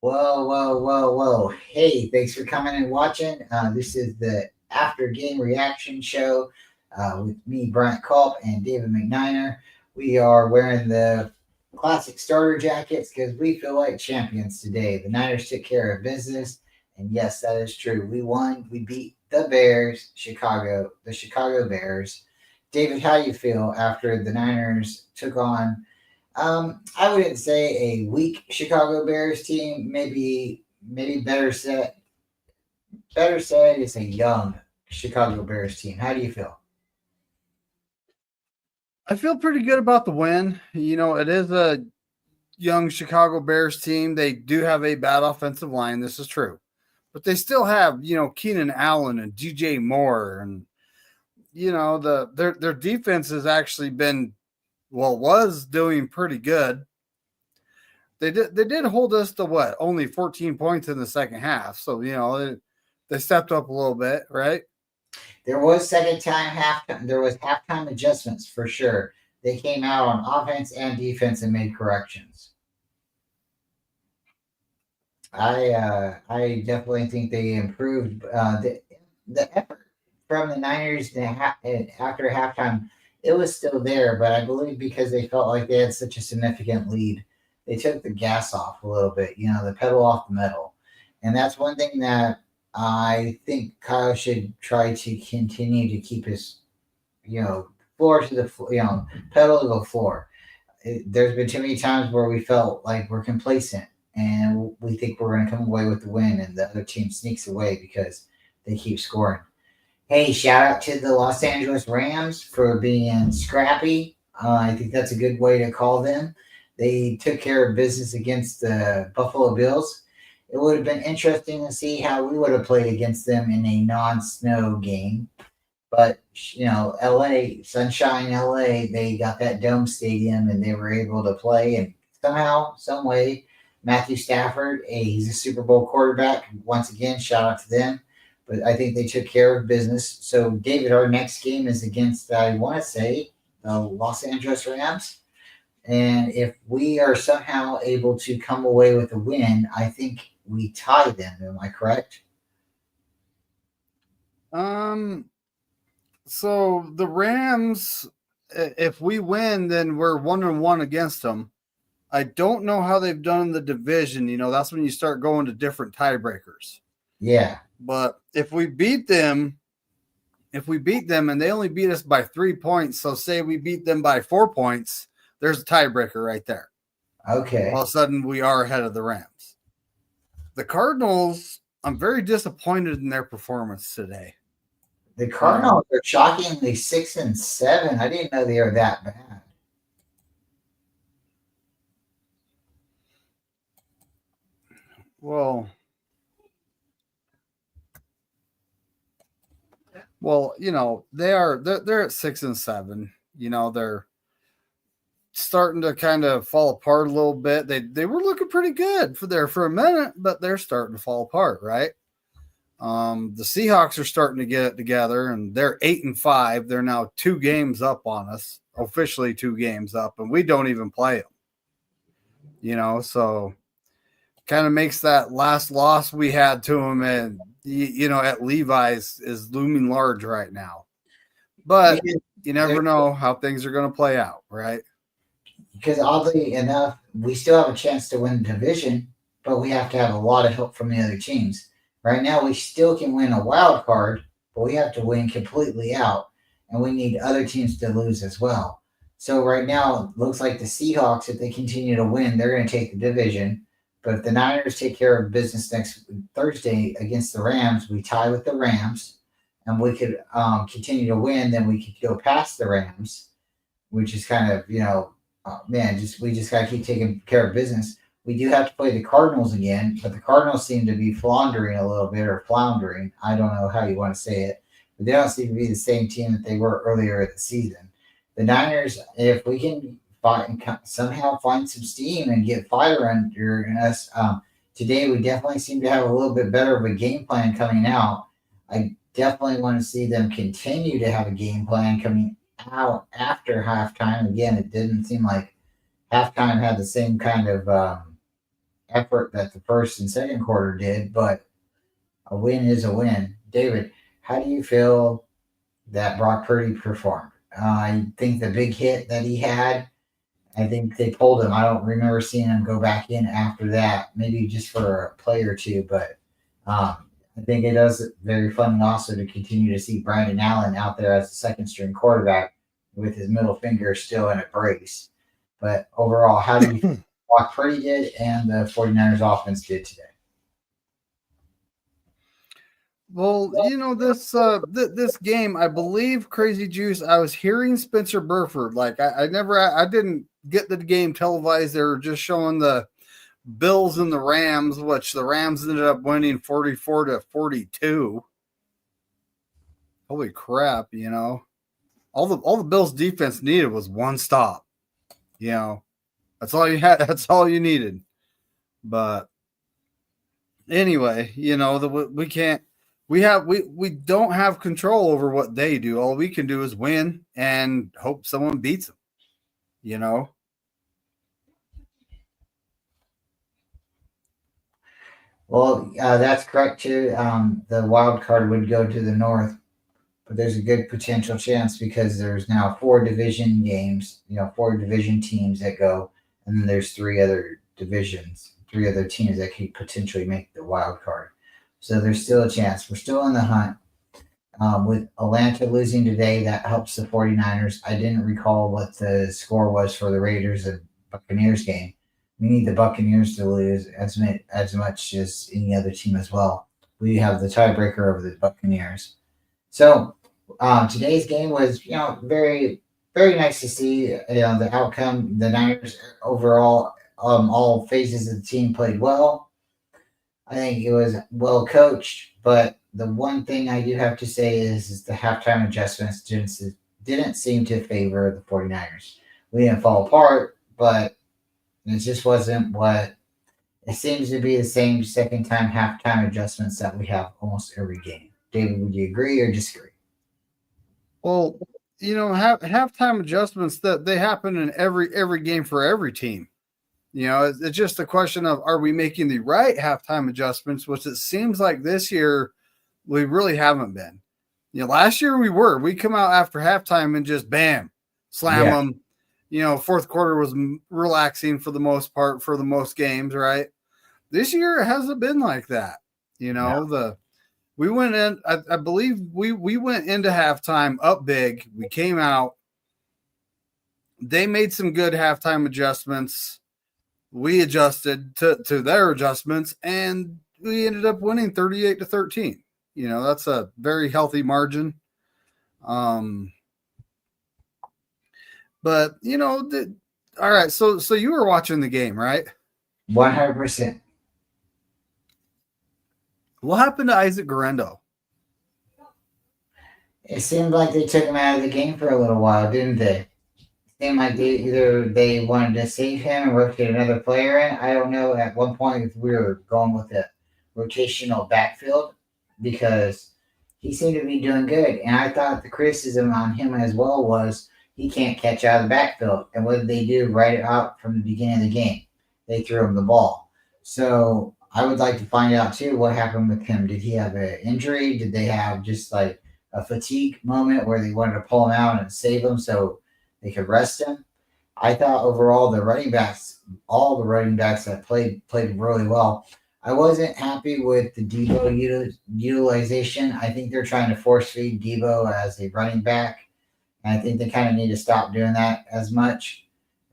Whoa. Hey, thanks for coming and watching. This is the after game reaction show with me, Bryant Culp, and David McNiner. We are wearing the classic starter jackets because we feel like champions today. The Niners took care of business, and yes, that is true. We won. We beat the Bears, the Chicago Bears. David, how you feel after the Niners took on I wouldn't say a weak Chicago Bears team. Maybe better said it's a young Chicago Bears team. How do you feel? I feel pretty good about the win. It is a young Chicago Bears team. They do have a bad offensive line. This is true. But they still have, Keenan Allen and DJ Moore. And, their defense has actually been, was doing pretty good. They did hold us to what? Only 14 points in the second half. So, they stepped up a little bit, right? There was second time halftime. There was halftime adjustments for sure. They came out on offense and defense and made corrections. I definitely think they improved the effort from the Niners after halftime. It was still there, but I believe because they felt like they had such a significant lead, they took the gas off a little bit. The pedal off the metal, and that's one thing that I think Kyle should try to continue to keep his you know floor to the pedal to the floor. There's been too many times where we felt like we're complacent and we think we're going to come away with the win, and the other team sneaks away because they keep scoring. Hey, shout out to the Los Angeles Rams for being scrappy. I think that's a good way to call them. They took care of business against the Buffalo Bills. It would have been interesting to see how we would have played against them in a non-snow game. But LA, Sunshine LA, they got that dome stadium and they were able to play. And somehow, some way, Matthew Stafford, he's a Super Bowl quarterback. Once again, shout out to them. But I think they took care of business. So, David, our next game is against, I want to say, the Los Angeles Rams. And if we are somehow able to come away with a win, I think we tie them. Am I correct? Um, so the Rams, if we win, then we're 1-1 against them. I don't know how they've done in the division. That's when you start going to different tiebreakers. Yeah. But if we beat them and they only beat us by 3 points, so say we beat them by 4 points, there's a tiebreaker right there. Okay. All of a sudden, we are ahead of the Rams. The Cardinals, I'm very disappointed in their performance today. The Cardinals are shockingly 6-7. I didn't know they were that bad. Well, they're at 6-7. They're starting to kind of fall apart a little bit. They were looking pretty good for a minute, but they're starting to fall apart, right? The Seahawks are starting to get it together, and they're 8-5. They're now 2 games up on us, officially 2 games up, and we don't even play them. So kind of makes that last loss we had to them, and at Levi's is looming large right now. But you never know how things are going to play out, right? Because oddly enough, we still have a chance to win the division, but we have to have a lot of help from the other teams. Right now, we still can win a wild card, but we have to win completely out, and we need other teams to lose as well. So right now, it looks like the Seahawks, if they continue to win, they're going to take the division. But if the Niners take care of business next Thursday against the Rams, we tie with the Rams, and we could continue to win. Then we could go past the Rams, which is kind of man, we just got to keep taking care of business. We do have to play the Cardinals again, but the Cardinals seem to be floundering a little bit or floundering. I don't know how you want to say it, but they don't seem to be the same team that they were earlier in the season. The Niners, if we can somehow find some steam and get fire under us, today we definitely seem to have a little bit better of a game plan coming out. I definitely want to see them continue to have a game plan coming out after halftime. Again, it didn't seem like halftime had the same kind of effort that the first and second quarter did, but a win is a win. David, how do you feel that Brock Purdy performed? I think the big hit that he had, I think they pulled him. I don't remember seeing him go back in after that, maybe just for a play or two, but I think it does very fun also to continue to see Brandon Allen out there as a second string quarterback with his middle finger still in a brace. But overall, how do you think Brock Purdy did and the 49ers offense did today? Well, this game, I believe, Crazy Juice. I was hearing Spencer Burford. Like I didn't get the game televised. They were just showing the Bills and the Rams, which the Rams ended up winning 44-42. Holy crap! All the Bills defense needed was one stop. That's all you had. That's all you needed. But anyway, we can't. We don't have control over what they do. All we can do is win and hope someone beats them. Well, that's correct too. The wild card would go to the north, but there's a good potential chance because there's now 4 division games, 4 division teams that go, and then there's 3 other divisions, 3 other teams that could potentially make the wild card. So there's still a chance. We're still in the hunt. With Atlanta losing today, that helps the 49ers. I didn't recall what the score was for the Raiders and Buccaneers game. We need the Buccaneers to lose as much as any other team as well. We have the tiebreaker over the Buccaneers. So today's game was, very, very nice to see. The outcome. The Niners overall, all phases of the team played well. I think it was well coached, but the one thing I do have to say is the halftime adjustments didn't seem to favor the 49ers. We didn't fall apart, but it just wasn't what it seems to be the same second time halftime adjustments that we have almost every game. David, would you agree or disagree? Well, halftime adjustments that they happen in every game for every team. It's just a question of, are we making the right halftime adjustments, which it seems like this year we really haven't been. Last year we come out after halftime and just bam, slam them. Fourth quarter was relaxing for the most part for the most games, right? This year it hasn't been like that. We went in, I believe we went into halftime up big. We came out. They made some good halftime adjustments. We adjusted to their adjustments, and we ended up winning 38-13. That's a very healthy margin. But all right. So you were watching the game, right? 100%. What happened to Isaac Guerrero? It seemed like they took him out of the game for a little while, didn't they? Seemed like they wanted to save him and rotate another player in. I don't know. At one point, we were going with a rotational backfield because he seemed to be doing good. And I thought the criticism on him as well was he can't catch out of the backfield. And what did they do right out from the beginning of the game? They threw him the ball. So I would like to find out, too, what happened with him. Did he have an injury? Did they have just like a fatigue moment where they wanted to pull him out and save him so they could rest him? I thought overall all the running backs that played really well. I wasn't happy with the Debo utilization. I think they're trying to force feed Debo as a running back. And I think they kind of need to stop doing that as much.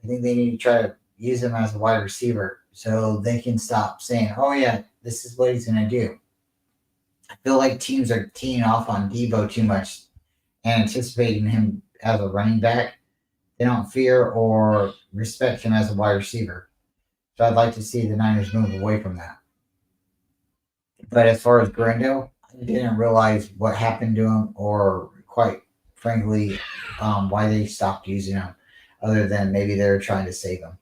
I think they need to try to use him as a wide receiver so they can stop saying, oh, yeah, this is what he's going to do. I feel like teams are teeing off on Debo too much and anticipating him as a running back. They don't fear or respect him as a wide receiver. So I'd like to see the Niners move away from that. But as far as Guerrero, I didn't realize what happened to him or quite frankly why they stopped using him other than maybe they were trying to save him.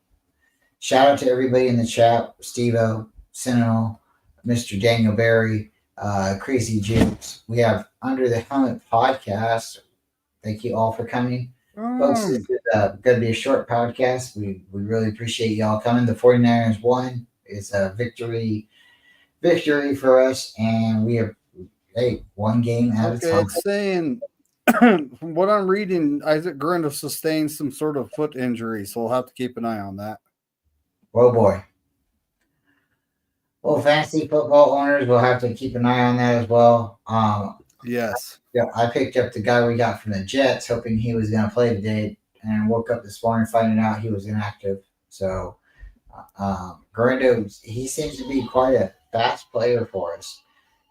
Shout out to everybody in the chat, Steve-O, Sentinel, Mr. Daniel Berry, Crazy Jukes. We have Under the Helmet podcast. Thank you all for coming. Folks, this is going to be a short podcast. We really appreciate y'all coming. The 49ers won. is a victory for us, and we are one game at a Okay, time. it's saying from what I'm reading, Isaac Grunda sustained some sort of foot injury, so we'll have to keep an eye on that. Oh boy. Well, fantasy football owners will have to keep an eye on that as well. Yes. Yeah, I picked up the guy we got from the Jets, hoping he was going to play today, and woke up this morning finding out he was inactive. So, Garendo, he seems to be quite a fast player for us.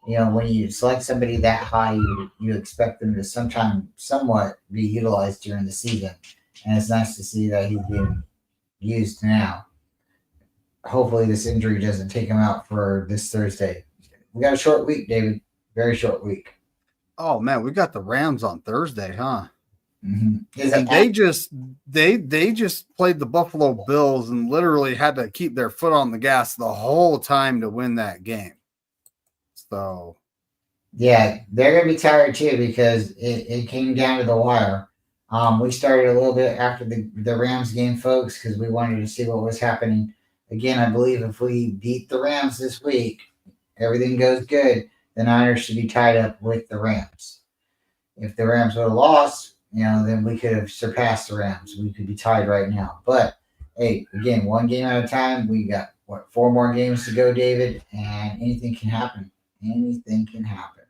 You know, when you select somebody that high, you expect them to somewhat be utilized during the season, and it's nice to see that he's being used now. Hopefully, this injury doesn't take him out for this Thursday. We got a short week, David. Very short week. Oh man, we got the Rams on Thursday, huh? Mm-hmm. And they just played the Buffalo Bills and literally had to keep their foot on the gas the whole time to win that game. So yeah, they're gonna be tired too because it came down to the wire. We started a little bit after the Rams game, folks, because we wanted to see what was happening. Again, I believe if we beat the Rams this week, everything goes good. The Niners should be tied up with the Rams. If the Rams would have lost, then we could have surpassed the Rams. We could be tied right now. But hey, again, one game at a time. We got 4 more games to go, David, and anything can happen. Anything can happen.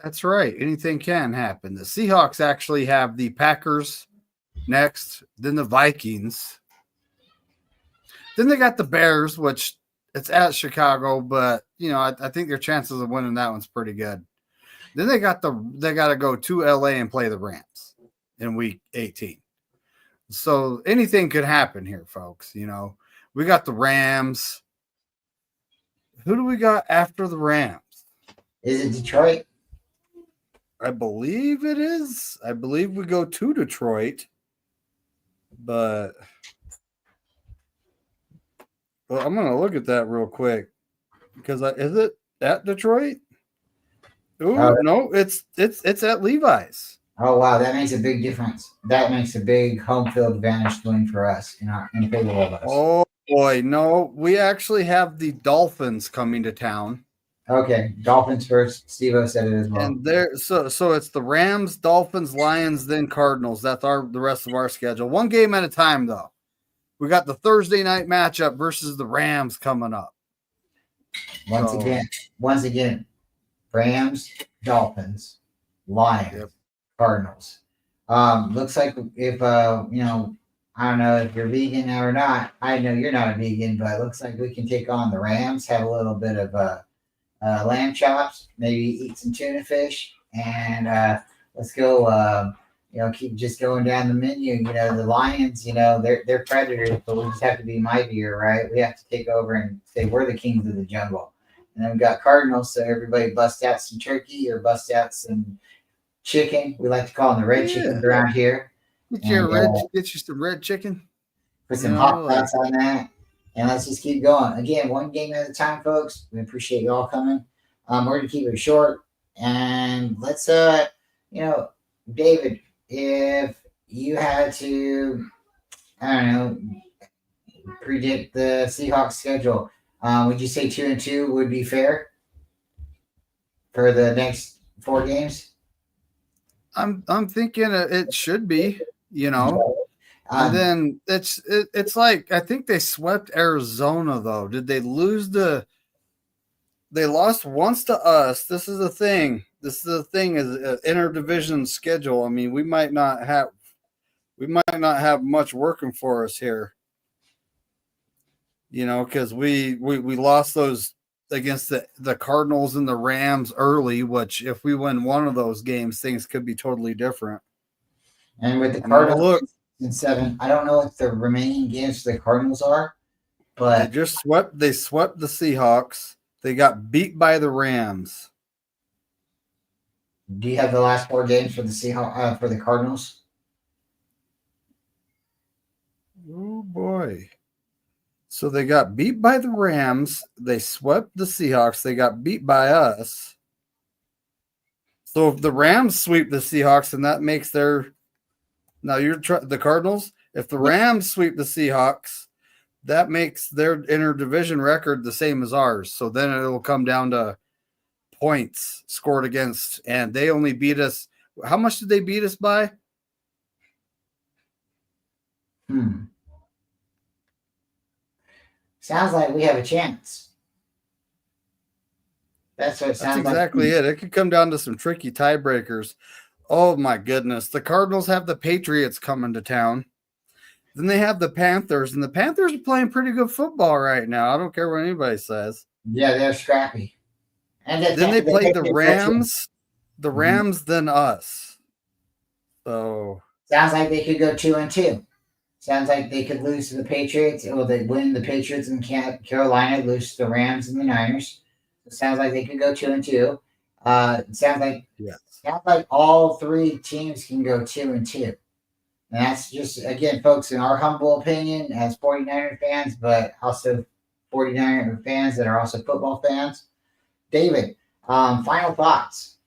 that's right. Anything can happen. The Seahawks actually have the Packers next, then the Vikings. Then they got the Bears, which it's at Chicago, but I think their chances of winning that one's pretty good. Then they got to go to LA and play the Rams in week 18. So anything could happen here, folks. We got the Rams. Who do we got after the Rams? Is it Detroit? I believe it is. I believe we go to Detroit, but I'm going to look at that real quick because is it at Detroit? Ooh, no, it's at Levi's. Oh wow, that makes a big difference. That makes a big home field advantage win for us in favor of us. Oh boy, no, we actually have the Dolphins coming to town. Okay, Dolphins first. Steve-O said it as well. And so it's the Rams, Dolphins, Lions, then Cardinals. That's the rest of our schedule. One game at a time, though. We got the Thursday night matchup versus the Rams coming up. Once again, Rams, Dolphins, Lions, Cardinals. Looks like if I don't know if you're vegan or not. I know you're not a vegan, but it looks like we can take on the Rams, have a little bit of lamb chops, maybe eat some tuna fish, and let's go. Keep just going down the menu. The Lions, they're predators, but we just have to be mightier, right? We have to take over and say we're the kings of the jungle. And then we got Cardinals, so everybody bust out some turkey or bust out some chicken. We like to call them the red chickens around here. Get you some red chicken. Put some hot sauce on that. And let's just keep going. Again, one game at a time, folks. We appreciate you all coming. We're going to keep it short. And let's, David, if you had to, predict the Seahawks schedule, would you say 2-2 would be fair for the next 4 games? I'm thinking it should be, and then it's like I think they swept Arizona though. Did they lose they lost once to us. This is the thing. Is an interdivision schedule. I mean, we might not have much working for us here. Because we lost those against the Cardinals and the Rams early, which if we win one of those games, things could be totally different. And with the Cardinals in 7, I don't know what the remaining games for the Cardinals are, but they swept the Seahawks. They got beat by the Rams. Do you have the last 4 games for the Seahawks for the Cardinals? Oh boy. So they got beat by the Rams. They swept the Seahawks. They got beat by us. So if the Rams sweep the Seahawks, and that makes the Cardinals. If the Rams sweep the Seahawks, that makes their interdivision record the same as ours. So then it will come down to points scored against, and they only beat us. How much did they beat us by? Sounds like we have a chance. That's what it sounds That's exactly like. it. It could come down to some tricky tiebreakers. Oh my goodness. The Cardinals have the Patriots coming to town. Then they have the Panthers, and the Panthers are playing pretty good football right now. I don't care what anybody says. Yeah, they're scrappy. And Then they play the Rams, Mhm. then us. So Sounds like they could go 2-2. Sounds like they could lose to the Patriots, or they win the Patriots and Carolina, lose to the Rams and the Niners. It sounds like they could go 2-2. yes. Sounds like all three teams can go 2-2. And that's just, again, folks, in our humble opinion as 49er fans, but also 49er fans that are also football fans. David, final thoughts.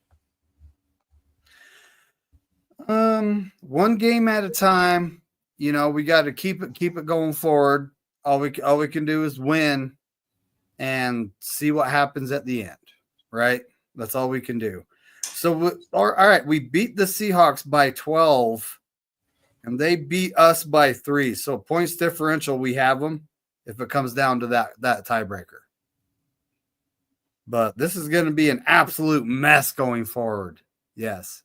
One game at a time. You know, we got to keep it going forward. All we can do is win and see what happens at the end, right? That's all we can do. So, all right, we beat the Seahawks by 12, and they beat us by 3. So points differential, we have them if it comes down to that tiebreaker. But this is going to be an absolute mess going forward. Yes.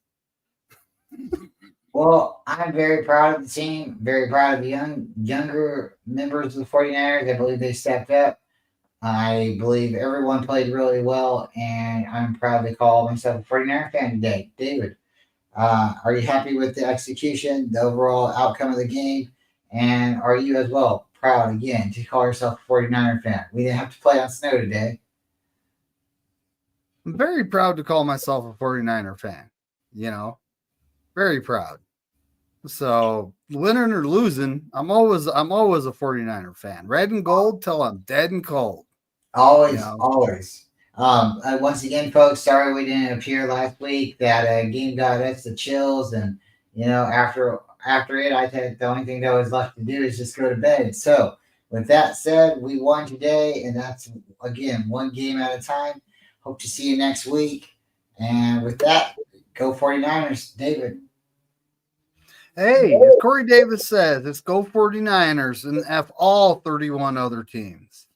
Well, I'm very proud of the team, very proud of the younger members of the 49ers. I believe they stepped up. I believe everyone played really well, and I'm proud to call myself a 49er fan today. David, are you happy with the execution, the overall outcome of the game? And are you as well proud again to call yourself a 49er fan? We didn't have to play on snow today. I'm very proud to call myself a 49er fan, you know, very proud. So winning or losing, I'm always a 49er fan. Red and gold till I'm dead and cold. Always, You know? always. Once again, folks, sorry we didn't appear last week. That game got us the chills, and after it, I think the only thing that was left to do is just go to bed. So, with that said, we won today, and that's again one game at a time. Hope to see you next week. And with that, go 49ers, David. Hey, as Corey Davis says, it's go 49ers and F all 31 other teams.